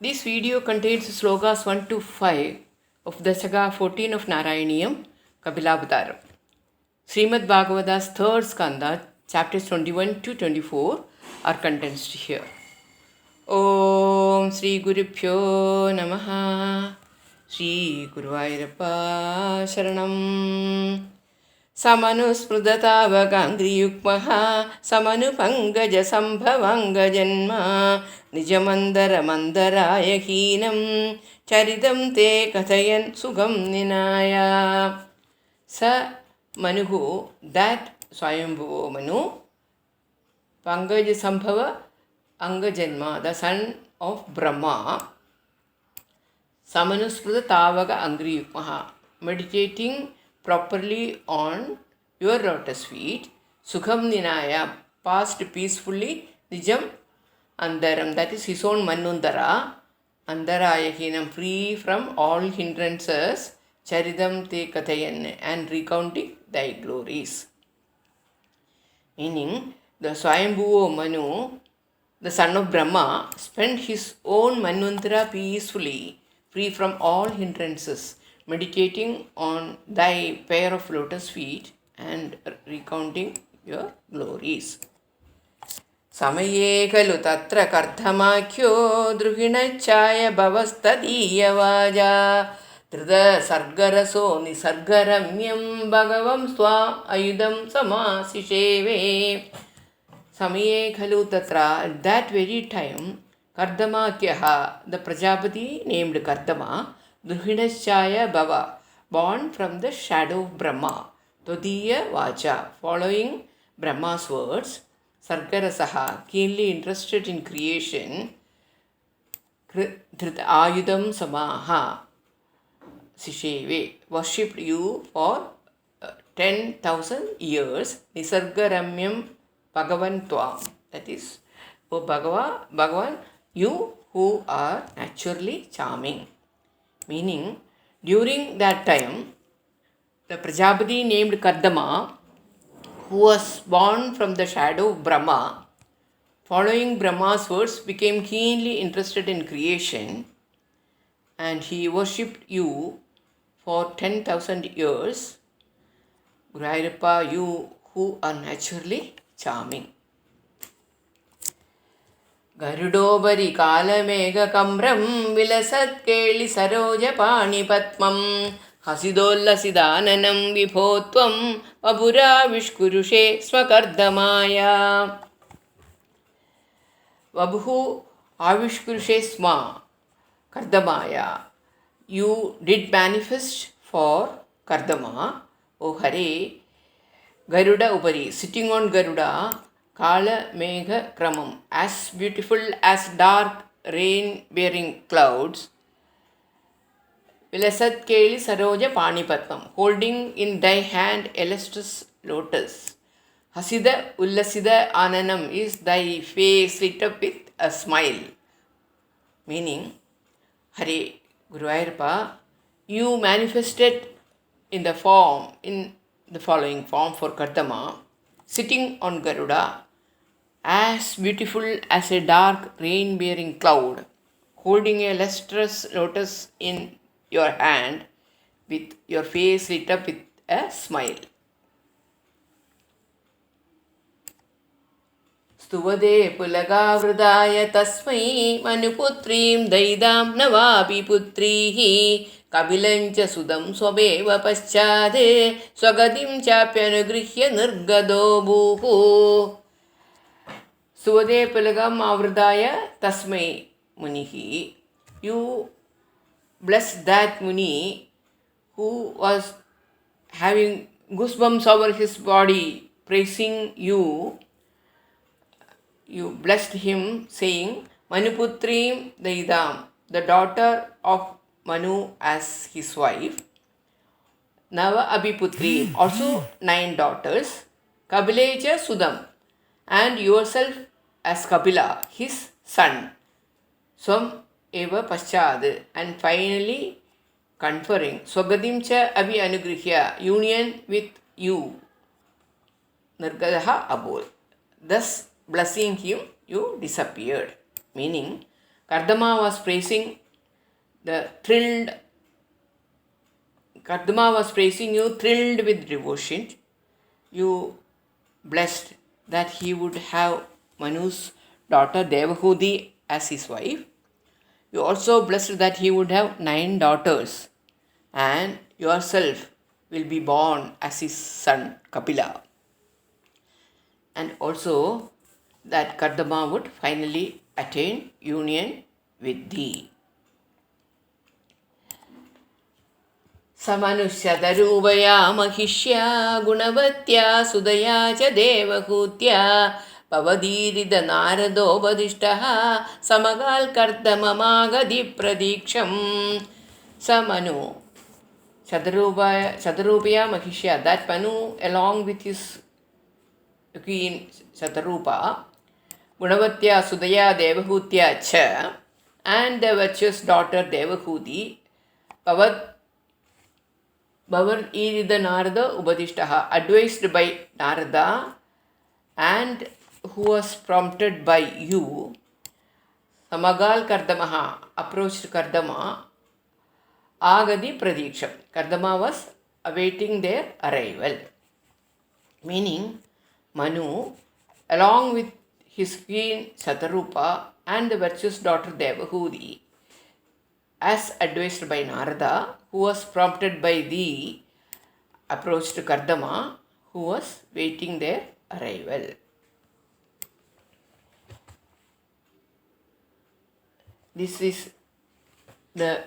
This video contains slokas 1 to 5 of Dashaka 14 of Narayaniyam, Kapilabhataram. Srimad Bhagavata's third skanda, chapters 21 to 24 are condensed here. Om Sri Gurubhyo Namaha Sri Guruvayurappa Sharanam समनुस्मृततावगाङ्घ्रियुग्मः समनुपङ्कजसम्भवङ्गजन्मा निजमन्दरमन्दराय हीनं चरितं ते कथयन् सुगं निनाय स मनुः that Swayambhuva Manu Pankajasambhava Angajanma, the son of Brahma, Samanusprita Tavaga Angriyukmaha, meditating properly on your lotus feet, Sukham Ninaya, passed peacefully, Nijam Andaram, that is his own Manundara, Andaraya Hinam, free from all hindrances, Charidam Te Kathayan, and recounting thy glories. Meaning, the Swayambhuva Manu, the son of Brahma, spent his own Manvantara peacefully, free from all hindrances, meditating on thy pair of lotus feet and recounting your glories. Samaye kalu tatra kardhamakyo druhinachaya bhavastadiyavaja Trida sargaraso nisargaramyam bhagavam swam ayudam samasisheve. Samaye khalu tatra, at that very time, Kardamakyaha, the Prajapati named Kardama, Druhinashaya Bhava, born from the shadow of Brahma, Todiya Vacha, following Brahma's words, Sargarasaha, keenly interested in creation, Ayudam Samaha, Sisheve, worshipped you for 10,000 years, Nisargaramyam Bhagavan Tvam, that is, O Bhagavan, you who are naturally charming. Meaning, during that time, the Prajapati named Kardama, who was born from the shadow of Brahma, following Brahma's words, became keenly interested in creation, and he worshipped you for 10,000 years. Guruvayurappa, you who are naturally charming. Garudobari kalamegakambram vilasatkelli sarojapani hasidolasidananam vibhotvam vabura vishkurushe swakardamaya. Vabhu avishkurushe sma kardamaya. You did manifest for Kardama, O Hare. Garuda Upari, sitting on Garuda, Kala Megha Kramam, as beautiful as dark rain-bearing clouds, Vilasat Keli Saroja Panipatmam, holding in thy hand a lustrous lotus. Hasida Ullasida Ananam is thy face lit up with a smile. Meaning, Hare Guruvayurappa, you manifested in the following form for Kardama, sitting on Garuda, as beautiful as a dark rain-bearing cloud, holding a lustrous lotus in your hand, with your face lit up with a smile. Stuvade pulagavridaya tasmai manuputrim daidam navapi putrihi Kabilancha sudam swabeva paschade swagadim chapyanugriya nirgado buhu. Suvade palagam avridaya tasmai munihi. You bless that Muni who was having goosebumps over his body, praising you. You blessed him, saying, Manuputrim Daidam, the daughter of Manu as his wife, Nava Abhiputri, also 9 daughters, Kabileja Sudam, and yourself as Kabila, his son, Swam Eva Paschad, and finally conferring Swagadimcha Abhi Anugrihya, union with you, Nirgadaha Abol. Thus, blessing him, you disappeared. Meaning, Kardama was praising Kardama was praising you, thrilled with devotion. You blessed that he would have Manu's daughter Devahuti as his wife. You also blessed that he would have 9 daughters, and yourself will be born as his son Kapila. And also that Kardama would finally attain union with thee. समनुष्यतरूपया महिष्या गुणवत्या सुदया च देवहूत्या भवदीरिदनारदोपदिष्टः समगाल्कर्दममागधिप्रदीक्षं समनु Shatarupa Mahisha, that Manu along with his queen Shatarupa, Gunavatya Sudaya Devahutya Cha, and the virtuous daughter Devahuti, Bhavar Irida Narada Ubadishtaha, advised by Narada and who was prompted by you, Samagal Kardamaha, approached Kardama, Agadi Pradiksham. Kardama was awaiting their arrival. Meaning, Manu, along with his queen Shatarupa and the virtuous daughter Devahuti, as advised by Narada, who was prompted by thee, approached Kardama, who was waiting their arrival. This is the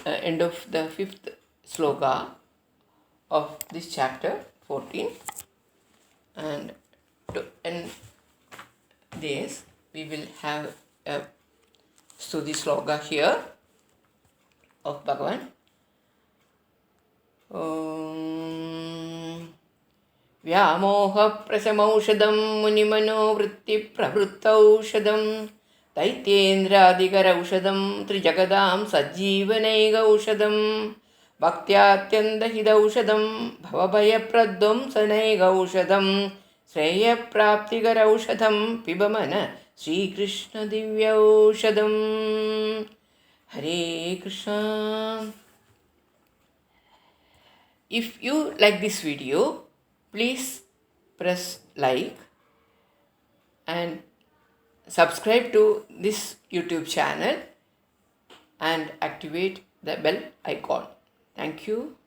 end of the 5th sloka of this chapter 14, and to end this we will have a Stuti sloka here of Bhagavan. Vyamoha prasamaushadam munimano vritti pravruttaushadam Taityendradikaraushadam Trijagadam Sajjeevanaigaaushadam Bhaktyatyandahidaaushadam Bhavabhayapradvamsanaigaaushadam Shreyapraptigaraushadam Pibamana Sri Krishna Divyaushadam. Hare Krishna. If you like this video, please press like and subscribe to this YouTube channel and activate the bell icon. Thank you.